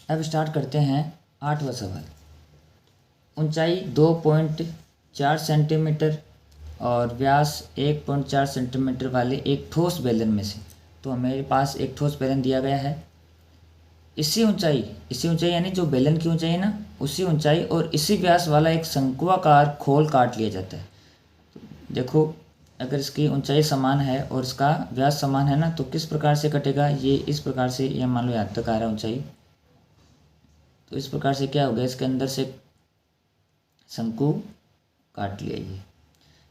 अब स्टार्ट करते हैं 8वां सवाल। ऊंचाई 2.4 सेंटीमीटर और व्यास 1.4 सेंटीमीटर वाले एक ठोस बेलन में से, तो हमारे पास एक ठोस बेलन दिया गया है। इसी ऊंचाई यानी जो बेलन की ऊंचाई है ना, उसी ऊंचाई और इसी व्यास वाला एक शंक्वाकार खोल काट लिया जाता है। देखो, अगर इसकी ऊंचाई समान है और इसका व्यास समान है ना, तो किस प्रकार से कटेगा, ये इस प्रकार से, ये मान लो यहाँ तक आ रहा है ऊंचाई, तो इस प्रकार से क्या हो गया, इसके अंदर से शंकु काट लिया ये।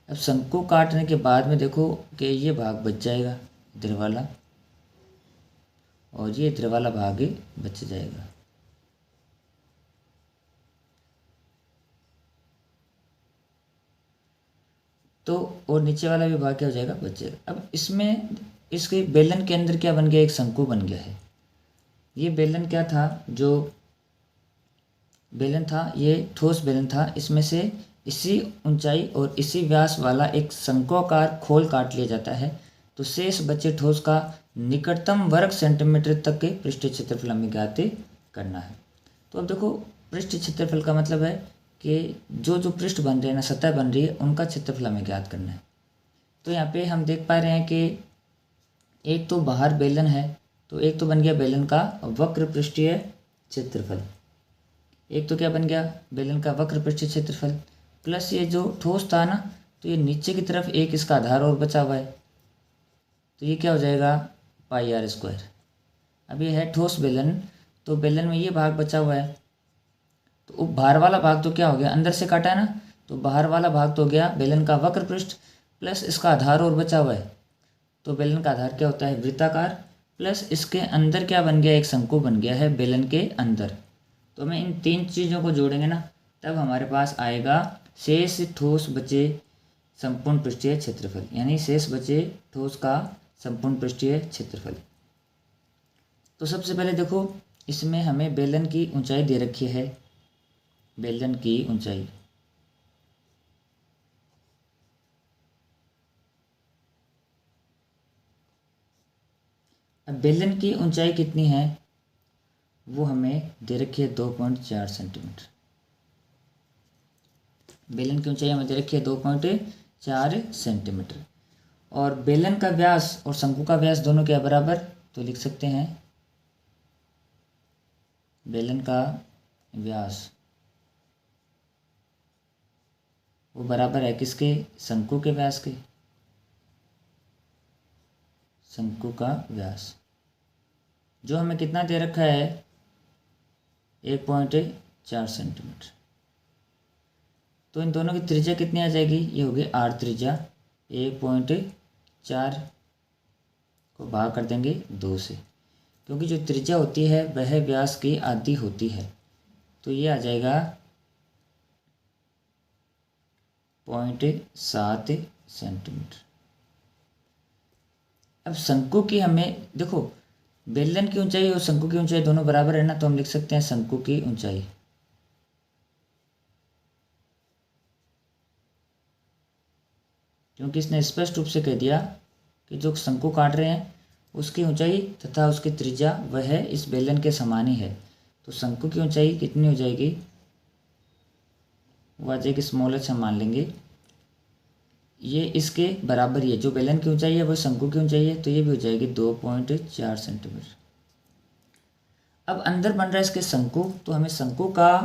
अब शंकु काटने के बाद में देखो कि ये भाग बच जाएगा इधर वाला, और ये इधर वाला भाग बच जाएगा। तो और नीचे वाला भी भाग क्या हो जाएगा, बच जाएगा। अब इसमें इसके बेलन के अंदर क्या बन गया, एक शंकु बन गया है। ये बेलन क्या था, जो बेलन था ये ठोस बेलन था, इसमें से इसी ऊंचाई और इसी व्यास वाला एक शंक्वाकार खोल काट लिया जाता है, तो शेष बचे ठोस का निकटतम वर्ग सेंटीमीटर तक के पृष्ठीय क्षेत्रफल हमें ज्ञात करना है। तो अब देखो, पृष्ठीय क्षेत्रफल का मतलब है कि जो पृष्ठ बन रहे हैं ना, सतह बन रही है, उनका क्षेत्रफल हमें ज्ञात करना है। तो यहाँ पे हम देख पा रहे हैं कि एक तो बाहर बेलन है, तो एक तो बन गया बेलन का वक्र पृष्ठीय क्षेत्रफल, एक तो क्या बन गया, बेलन का वक्र पृष्ठीय क्षेत्रफल, प्लस ये जो ठोस था ना, तो ये नीचे की तरफ एक इसका आधार और बचा हुआ है, तो ये क्या हो जाएगा, पाई आर स्क्वायर। अब ये है ठोस बेलन, तो बेलन में ये भाग बचा हुआ है, तो बाहर वाला भाग तो क्या हो गया, अंदर से काटा है ना, तो बाहर वाला भाग तो गया बेलन का वक्र पृष्ठ, प्लस इसका आधार और बचा हुआ है, तो बेलन का आधार क्या होता है, वृत्ताकार, प्लस इसके अंदर क्या बन गया, एक शंकु बन गया है बेलन के अंदर। तो हमें इन तीन चीज़ों को जोड़ेंगे ना, तब हमारे पास आएगा शेष ठोस बचे संपूर्ण पृष्ठीय क्षेत्रफल, यानी शेष बचे ठोस का संपूर्ण पृष्ठीय क्षेत्रफल। तो सबसे पहले देखो, इसमें हमें बेलन की ऊंचाई दे रखी है, बेलन की ऊंचाई, अब बेलन की ऊंचाई कितनी है, वो हमें दे रखी है 2.4 सेंटीमीटर। बेलन की ऊंचाई हमें दे रखी है 2.4 सेंटीमीटर, और बेलन का व्यास और शंकु का व्यास दोनों क्या बराबर, तो लिख सकते हैं बेलन का व्यास वो बराबर है किसके, शंकु के व्यास के, शंकु का व्यास जो हमें कितना दे रखा है, 1.4 सेंटीमीटर। तो इन दोनों की त्रिज्या कितनी आ जाएगी, ये होगी आर त्रिज्या, 1.4 को भाग कर देंगे 2 से, क्योंकि जो त्रिज्या होती है वह व्यास की आधी होती है, तो ये आ जाएगा 0.7 सेंटीमीटर। अब शंकु की हमें देखो, बेलन की ऊंचाई और शंकु की ऊंचाई दोनों बराबर है ना, तो हम लिख सकते हैं शंकु की ऊंचाई, क्योंकि इसने स्पष्ट रूप से कह दिया कि जो शंकु काट रहे हैं उसकी ऊंचाई तथा उसकी त्रिज्या वह इस बेलन के समान ही है। तो शंकु की ऊंचाई कितनी हो जाएगी, वो आ जाएगी स्मॉल एच हम मान लेंगे, ये इसके बराबर ही है, जो बेलन की ऊंचाई है वो शंकु की ऊंचाई है, तो ये भी हो जाएगी 2.4 सेंटीमीटर। अब अंदर बन रहा है इसके शंकु, तो हमें शंकु का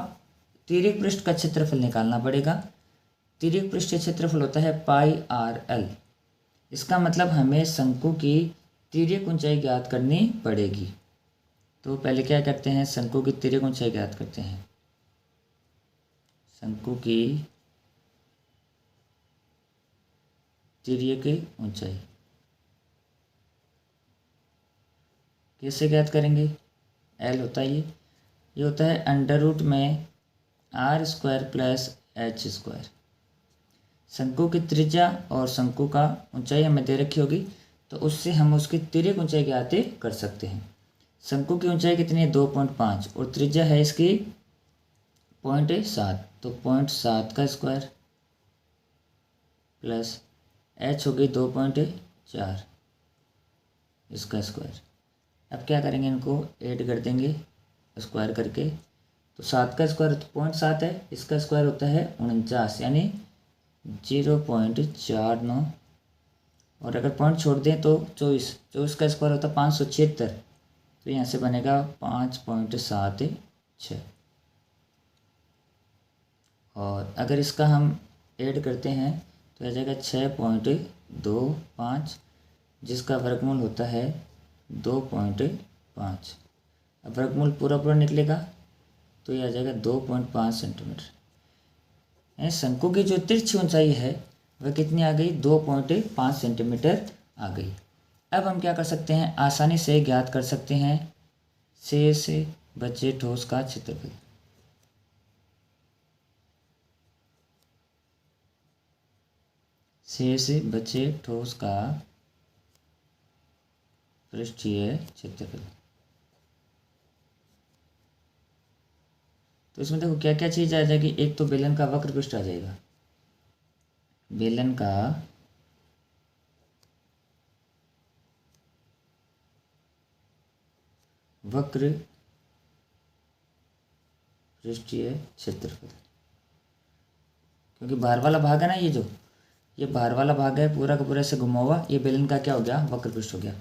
तिर्यक पृष्ठ का क्षेत्रफल निकालना पड़ेगा। तिर्यक पृष्ठीय क्षेत्रफल होता है पाई आर एल। इसका मतलब हमें शंकु की तिर्यक ऊंचाई ज्ञात करनी पड़ेगी। तो पहले क्या करते हैं, शंकु की तिर्यक ऊंचाई ज्ञात करते हैं। शंकु की तिर्यक ऊंचाई कैसे ज्ञात करेंगे, एल होता है ये होता है अंडर रूट में r square plus h square. शंकु की त्रिज्या और शंकु का ऊंचाई हमें दे रखी होगी, तो उससे हम उसकी तिर्यक ऊंचाई ज्ञात कर सकते हैं। शंकु की ऊंचाई कितनी है, 2.5, और त्रिज्या है इसकी 0.7, तो 0.7 का स्क्वायर प्लस एच हो गई 2.4 इसका स्क्वायर। अब क्या करेंगे, इनको ऐड कर देंगे, स्क्वायर करके, तो 7 का स्क्वायर तो 0.7 है, इसका स्क्वायर होता है 49 यानी 0.49, और अगर पॉइंट छोड़ दें तो 24 का स्क्वायर होता है 576, तो यहाँ से बनेगा 5.76। और अगर इसका हम ऐड करते हैं तो आ जाएगा 6.25, जिसका वर्गमूल होता है 2.5। अब वर्गमूल पूरा पूरा निकलेगा तो ये आ जाएगा 2.5 सेंटीमीटर। यानी शंकु की जो तिरछी ऊंचाई है वह कितनी आ गई, 2.5 सेंटीमीटर आ गई। अब हम क्या कर सकते हैं, आसानी से ज्ञात कर सकते हैं शेष बचे ठोस का क्षेत्रफल। शेष बचे ठोस का पृष्ठीय क्षेत्रफल। तो इसमें देखो क्या क्या चीज आ जाएगी, एक तो बेलन का वक्र पृष्ठ आ जाएगा, बेलन का वक्र पृष्ठीय क्षेत्रफल, क्योंकि बाहर वाला भाग है ना, ये बाहर वाला भाग है पूरा का पूरा से घुमा हुआ, ये बेलन का क्या हो गया, वक्र पृष्ठ हो गया।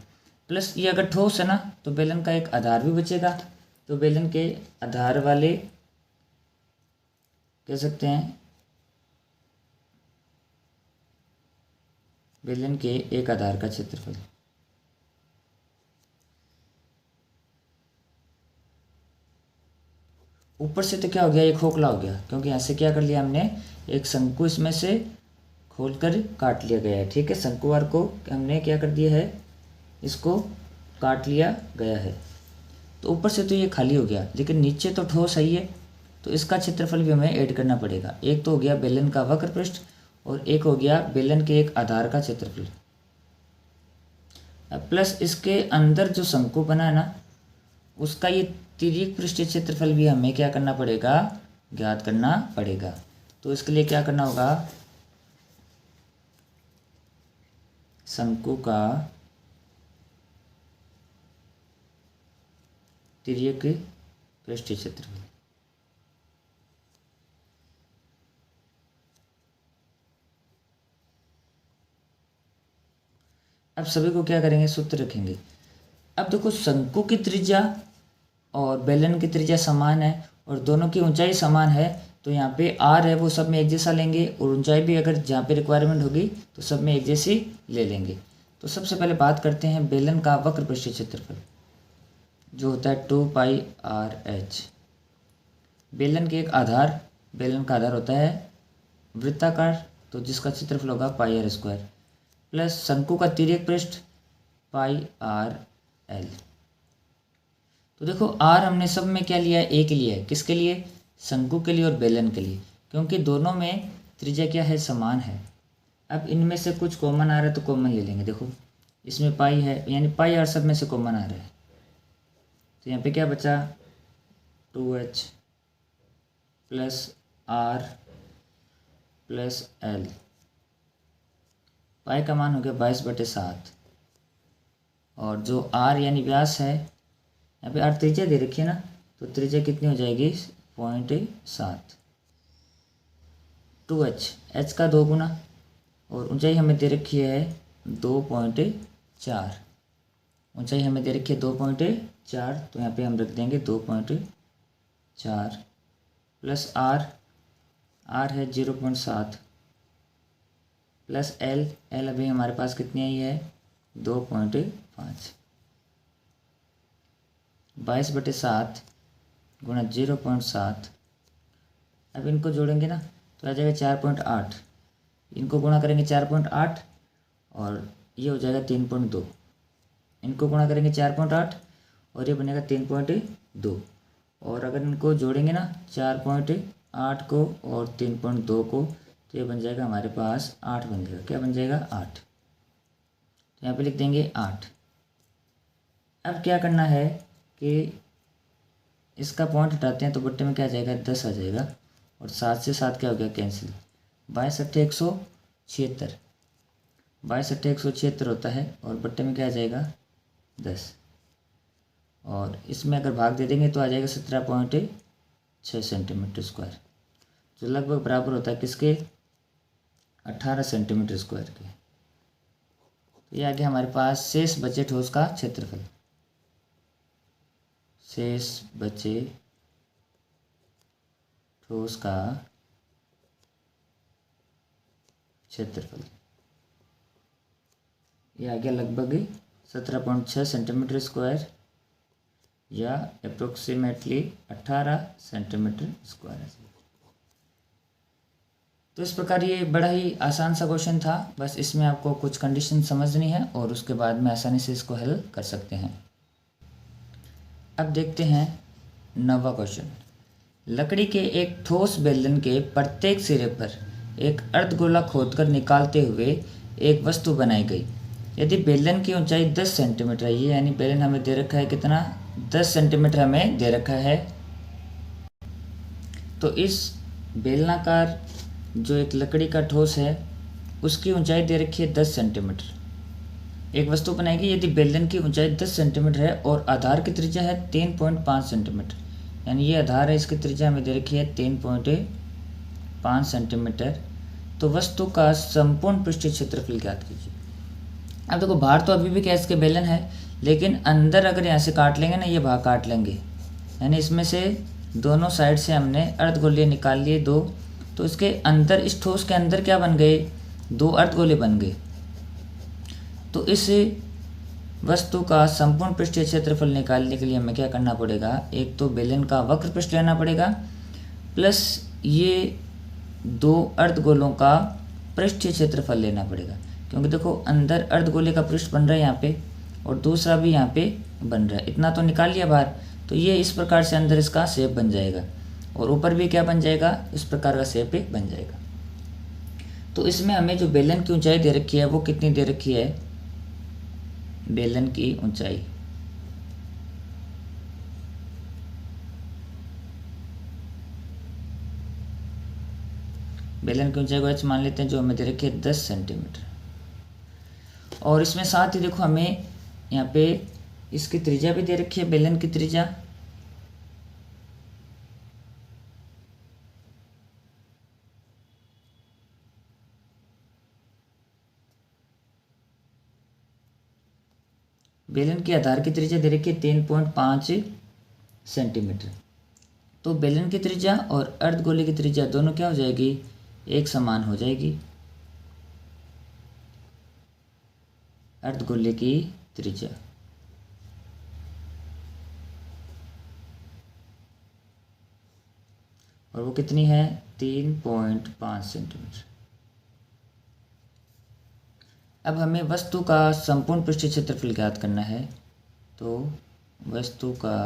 प्लस ये अगर ठोस है ना तो बेलन का एक आधार भी बचेगा, तो बेलन के आधार वाले कह सकते हैं, बेलन के एक आधार का क्षेत्रफल। ऊपर से तो क्या हो गया, ये खोखला हो गया, क्योंकि यहाँ से क्या कर लिया हमने, एक शंकु इसमें से खोलकर काट लिया गया है। ठीक है, शंकुआर को हमने क्या कर दिया है, इसको काट लिया गया है। तो ऊपर से तो ये खाली हो गया, लेकिन नीचे तो ठोस है ये, तो इसका क्षेत्रफल भी हमें ऐड करना पड़ेगा। एक तो हो गया बेलन का वक्र पृष्ठ और एक हो गया बेलन के एक आधार का क्षेत्रफल। अब प्लस इसके अंदर जो शंकु बना है ना, उसका ये तिर्यक पृष्ठीय क्षेत्रफल भी हमें क्या करना पड़ेगा, ज्ञात करना पड़ेगा। तो इसके लिए क्या करना होगा, शंकु का तिर्यक पृष्ठीय क्षेत्रफल। अब सभी को क्या करेंगे, सूत्र रखेंगे। अब देखो शंकु की त्रिज्या और बेलन की त्रिज्या समान है और दोनों की ऊंचाई समान है, तो यहाँ पे आर है वो सब में एक जैसा लेंगे, और ऊंचाई भी अगर जहाँ पे रिक्वायरमेंट होगी तो सब में एक जैसी ले लेंगे। तो सबसे पहले बात करते हैं बेलन का वक्र पृष्ठीय क्षेत्रफल, जो होता है 2πr/h। बेलन के एक आधार, बेलन का आधार होता है वृत्ताकार, तो जिसका क्षेत्रफल होगा πr², प्लस शंकु का तिर्यक पृष्ठ πrl। तो देखो आर हमने सब में क्या लिया है, एक लिया है, किसके लिए, शंकु के लिए और बेलन के लिए, क्योंकि दोनों में त्रिज्या क्या है, समान है। अब इनमें से कुछ कॉमन आ रहा है तो कॉमन ले लेंगे। देखो इसमें पाई है, यानी पाई आर सब में से कॉमन आ रहा है, तो यहाँ पे क्या बचा, 2h plus R plus L. Pi का मान हो गया 22/7, और जो आर यानी व्यास है, यहाँ पे आर त्रिज्या दे रखी है ना, तो त्रिज्या कितनी हो जाएगी, 0.7। 2h, h का 2 गुना, और ऊंचाई हमें दे रखी है 2.4, ऊंचाई हमें दे रखी है 2.4, तो यहाँ पे हम रख देंगे 2.4 प्लस आर है 0.7 प्लस एल अभी हमारे पास कितनी आई है, 2.5। 22/7 गुणा 0.7, अब इनको जोड़ेंगे ना तो आ जाएगा 4.8, इनको गुणा करेंगे 4.8 और ये हो जाएगा 3.2, इनको गुणा करेंगे 4.8 और ये बनेगा 3.2, और अगर इनको जोड़ेंगे ना 4.8 को और 3.2 को, तो ये बन जाएगा हमारे पास 8 बन जाएगा। क्या बन जाएगा, 8। तो यहाँ पे लिख देंगे 8। अब क्या करना है कि इसका पॉइंट हटाते हैं तो बट्टे में क्या आ जाएगा, 10 आ जाएगा, और 7 से 7 क्या हो गया, कैंसिल। 22×8 176 होता है, और बट्टे में क्या आ जाएगा, 10। और इसमें अगर भाग दे देंगे तो आ जाएगा 17.6 सेंटीमीटर स्क्वायर, जो लगभग बराबर होता है किसके, 18 सेंटीमीटर स्क्वायर के। तो ये आ गया हमारे पास शेष बचे ठोस का क्षेत्रफल। शेष बचे ठोस का क्षेत्रफल, ये आ गया लगभग 17.6 सेंटीमीटर स्क्वायर या अप्रोक्सीमेटली 18 सेंटीमीटर स्क्वायर। तो इस प्रकार ये बड़ा ही आसान सा क्वेश्चन था, बस इसमें आपको कुछ कंडीशन समझनी है और उसके बाद में आसानी से इसको हल कर सकते हैं। अब देखते हैं 9वां क्वेश्चन। लकड़ी के एक ठोस बेलन के प्रत्येक सिरे पर एक अर्धगोला खोदकर निकालते हुए एक वस्तु बनाई गई। यदि बेलन की ऊंचाई 10 सेंटीमीटर है, ये यानी बेलन हमें दे रखा है कितना, 10 सेंटीमीटर हमें दे रखा है, तो इस बेलनाकार जो एक लकड़ी का ठोस है उसकी ऊंचाई दे रखी है 10 सेंटीमीटर। एक वस्तु बनाएगी यदि बेलन की ऊंचाई 10 सेंटीमीटर है और आधार की त्रिज्या है 3.5 सेंटीमीटर, यानी ये आधार है, इसकी त्रिज्या हमें दे रखी है 3.5 सेंटीमीटर। तो वस्तु का संपूर्ण पृष्ठीय क्षेत्रफल ज्ञात कीजिए। अब देखो बाहर तो अभी भी क्या इसके बेलन है, लेकिन अंदर अगर यहाँ से काट लेंगे ना, ये भाग काट लेंगे, यानी इसमें से दोनों साइड से हमने अर्धगोले निकाल लिए 2, तो इसके अंदर, इस ठोस के अंदर क्या बन गए, 2 अर्धगोले बन गए। तो इस वस्तु का संपूर्ण पृष्ठीय क्षेत्रफल निकालने के लिए हमें क्या करना पड़ेगा, एक तो बेलन का वक्र पृष्ठ लेना पड़ेगा, प्लस ये 2 अर्धगोलों का पृष्ठीय क्षेत्रफल लेना पड़ेगा, क्योंकि देखो अंदर अर्धगोले का पृष्ठ बन रहा है यहाँ पे और दूसरा भी यहाँ पे बन रहा है। इतना तो निकाल लिया बाहर, तो ये इस प्रकार से अंदर इसका शेप बन जाएगा और ऊपर भी क्या बन जाएगा, इस प्रकार का शेप बन जाएगा। तो इसमें हमें जो बेलन की ऊंचाई दे रखी है वो कितनी दे रखी है, बेलन की ऊंचाई को h मान लेते हैं, जो हमें दे रखी है 10 सेंटीमीटर। और इसमें साथ ही देखो हमें यहाँ पे इसकी त्रिज्या भी दे रखी है, बेलन की त्रिज्या, बेलन की आधार की त्रिज्या दे रखी है 3.5 सेंटीमीटर। तो बेलन की त्रिज्या और अर्धगोले की त्रिज्या दोनों क्या हो जाएगी, एक समान हो जाएगी। अर्धगोले की त्रिज्या और वो कितनी है, 3.5 सेंटीमीटर। अब हमें वस्तु का संपूर्ण पृष्ठीय क्षेत्रफल ज्ञात करना है। तो वस्तु का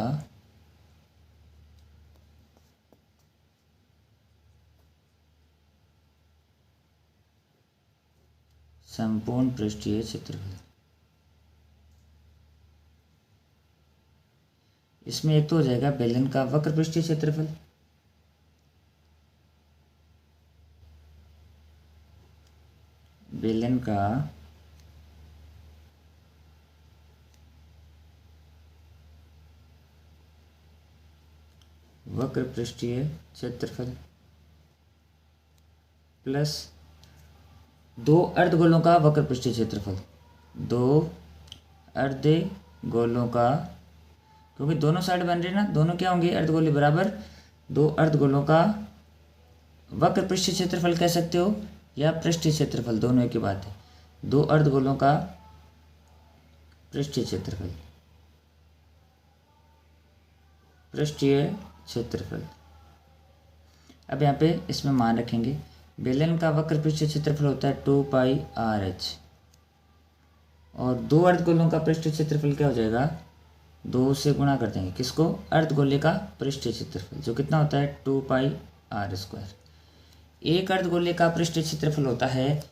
संपूर्ण पृष्ठीय क्षेत्रफल, इसमें एक तो हो जाएगा बेलन का वक्र पृष्ठीय क्षेत्रफल, बेलन का वक्र पृष्ठीय क्षेत्रफल प्लस 2 अर्धगोलों का वक्र पृष्ठीय क्षेत्रफल, 2 अर्धगोलों का, क्योंकि दोनों साइड बन रही है ना, दोनों क्या होंगे अर्धगोले बराबर, 2 अर्धगोलों का वक्र पृष्ठीय क्षेत्रफल कह सकते हो या पृष्ठीय क्षेत्रफल, दोनों एक ही बात है। 2 अर्धगोलों का पृष्ठीय क्षेत्रफल, पृष्ठीय क्षेत्रफल। अब यहाँ पे इसमें मान रखेंगे, बेलन का वक्र पृष्ठीय क्षेत्रफल होता है 2πRh और 2 अर्धगोलों का पृष्ठीय क्षेत्रफल क्या हो जाएगा, 2 से गुणा कर देंगे किसको, अर्धगोले का पृष्ठीय क्षेत्रफल, जो कितना होता है 2πr²। एक अर्धगोले का पृष्ठीय क्षेत्रफल होता है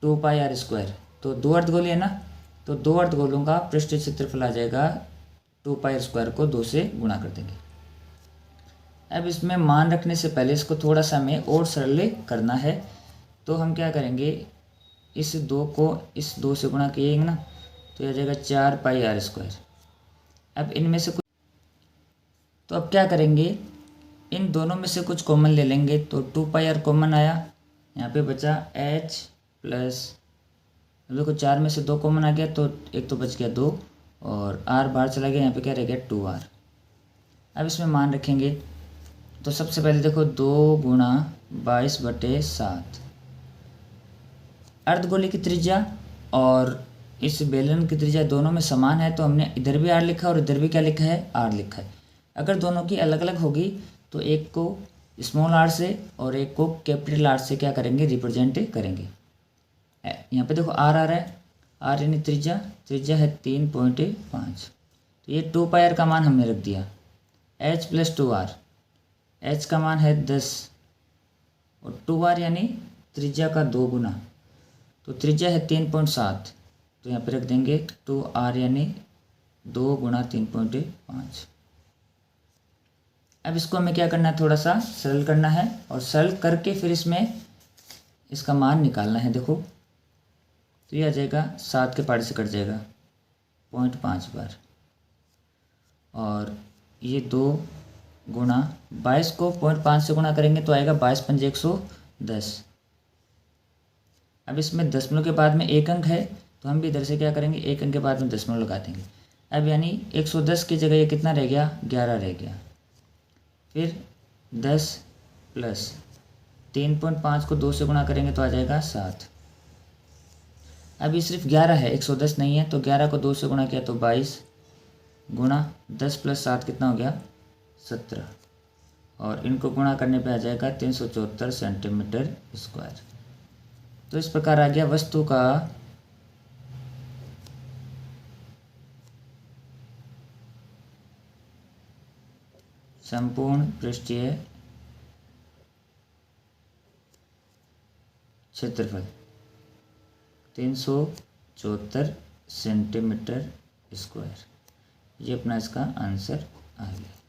2πr², तो 2 अर्धगोले है ना, तो 2 अर्धगोलों का पृष्ठीय क्षेत्रफल आ जाएगा 2πr² को 2 से गुणा कर देंगे। अब इसमें मान रखने से पहले इसको थोड़ा सा हमें और सरल करना है, तो हम क्या करेंगे, इस 2 को इस 2 से गुणा किएंगे ना, तो यह आ जाएगा 4πr²। अब इनमें से कुछ, तो अब क्या करेंगे, इन दोनों में से कुछ कॉमन ले लेंगे। तो 2πr कॉमन आया, यहाँ पे बचा h प्लस, देखो 4 में से 2 कॉमन आ गया तो एक तो बच गया 2 और r बाहर चला गया, यहाँ पे क्या रह गया 2r। अब इसमें मान रखेंगे तो सबसे पहले देखो 2 गुणा 22/7 अर्धगोले की त्रिज्या और इस बेलन की त्रिज्या दोनों में समान है, तो हमने इधर भी r लिखा और इधर भी क्या लिखा है, r लिखा है। अगर दोनों की अलग अलग होगी तो एक को स्मॉल r से और एक को कैपिटल R से क्या करेंगे, रिप्रेजेंट करेंगे। यहाँ पे देखो r आ रहा है, r यानी त्रिज्या है 3.5, तो ये 2πr का मान हमने रख दिया। h प्लस 2r, h का मान है 10 और 2r यानी त्रिज्या का 2 गुना, तो त्रिज्या है 3.7, तो यहाँ पे रख देंगे 2r यानी 2 गुणा 3.5। अब इसको हमें क्या करना है, थोड़ा सा सरल करना है और सरल करके फिर इसमें इसका मान निकालना है। देखो तो ये आ जाएगा 7 के पारे से कट जाएगा 0.5 बार, और ये 2 गुणा 22 को 0.5 से गुणा करेंगे तो आएगा 22×5 110। अब इसमें दशमलव के बाद में एक अंक है तो हम भी इधर से क्या करेंगे, एक अंक के बाद में दशमलव लगा देंगे। अब यानी 110 की जगह ये कितना रह गया, 11 रह गया। फिर 10 प्लस 3.5 को 2 से गुणा करेंगे तो आ जाएगा 7। अब ये सिर्फ 11 है, 110 नहीं है, तो 11 को 2 से गुणा किया तो 22 गुणा 10 प्लस 7 कितना हो गया, 17, और इनको गुणा करने पे आ जाएगा 374 सेंटीमीटर स्क्वायर। तो इस प्रकार आ गया वस्तु का संपूर्ण पृष्ठीय क्षेत्रफल 374 सेंटीमीटर स्क्वायर। ये अपना इसका आंसर आ गया।